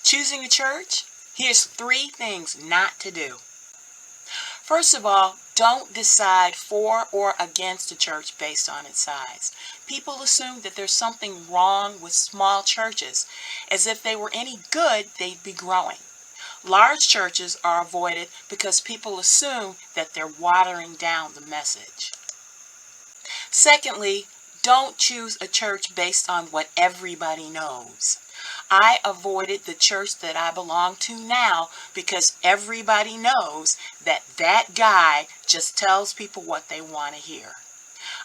Choosing a church? Here's 3 things not to do. First of all, don't decide for or against a church based on its size. People assume that there's something wrong with small churches. As if they were any good, they'd be growing. Large churches are avoided because people assume that they're watering down the message. Secondly, don't choose a church based on what everybody knows. I avoided the church that I belong to now because everybody knows that that guy just tells people what they want to hear.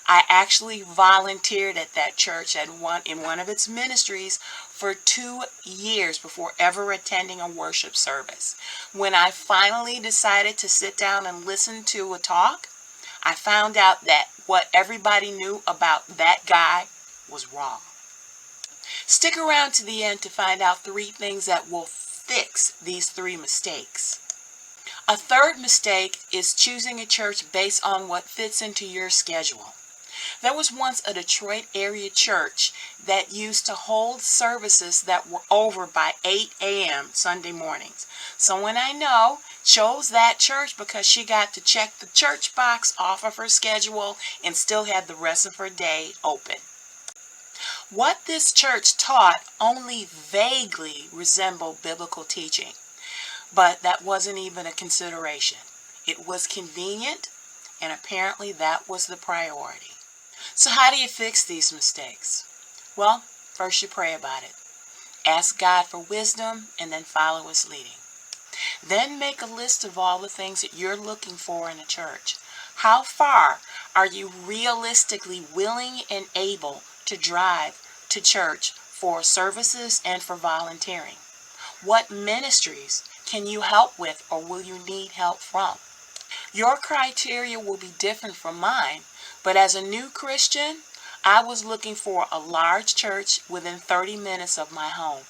I actually volunteered at that church in one of its ministries for 2 years before ever attending a worship service. When I finally decided to sit down and listen to a talk, I found out that what everybody knew about that guy was wrong. Stick around to the end to find out 3 things that will fix these 3 mistakes. A third mistake is choosing a church based on what fits into your schedule. There was once a Detroit area church that used to hold services that were over by 8 a.m. Sunday mornings. Someone I know chose that church because she got to check the church box off of her schedule and still had the rest of her day open. What this church taught only vaguely resembled biblical teaching, but that wasn't even a consideration. It was convenient, and apparently that was the priority. So how do you fix these mistakes? Well, first you pray about it. Ask God for wisdom and then follow His leading. Then make a list of all the things that you're looking for in a church. How far are you realistically willing and able to drive to church for services and for volunteering? What ministries can you help with or will you need help from? Your criteria will be different from mine, but as a new Christian, I was looking for a large church within 30 minutes of my home.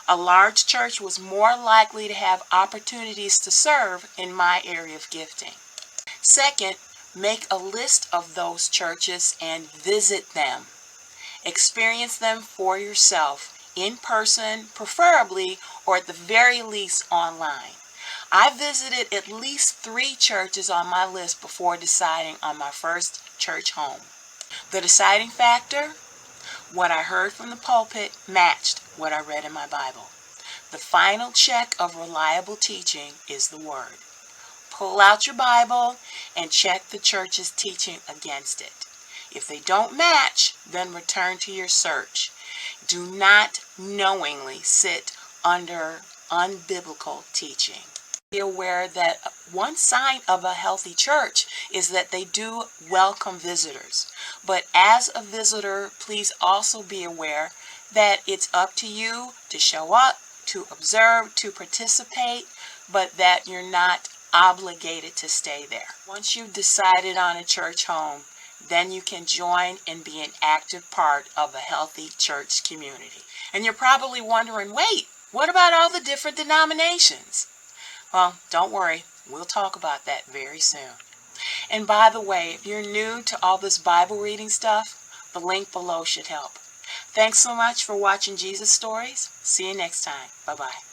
A large church was more likely to have opportunities to serve in my area of gifting. Second, make a list of those churches and visit them. Experience them for yourself, in person, preferably, or at the very least online. I visited at least 3 churches on my list before deciding on my first church home. The deciding factor? What I heard from the pulpit matched what I read in my Bible. The final check of reliable teaching is the Word. Pull out your Bible and check the church's teaching against it. If they don't match, then return to your search. Do not knowingly sit under unbiblical teaching. Be aware that one sign of a healthy church is that they do welcome visitors. But as a visitor, please also be aware that it's up to you to show up, to observe, to participate, but that you're not obligated to stay there. Once you've decided on a church home, then you can join and be an active part of a healthy church community. And you're probably wondering, wait, what about all the different denominations? Well, don't worry, we'll talk about that very soon. And by the way, if you're new to all this Bible reading stuff, the link below should help. Thanks so much for watching Jesus Stories. See you next time. Bye-bye.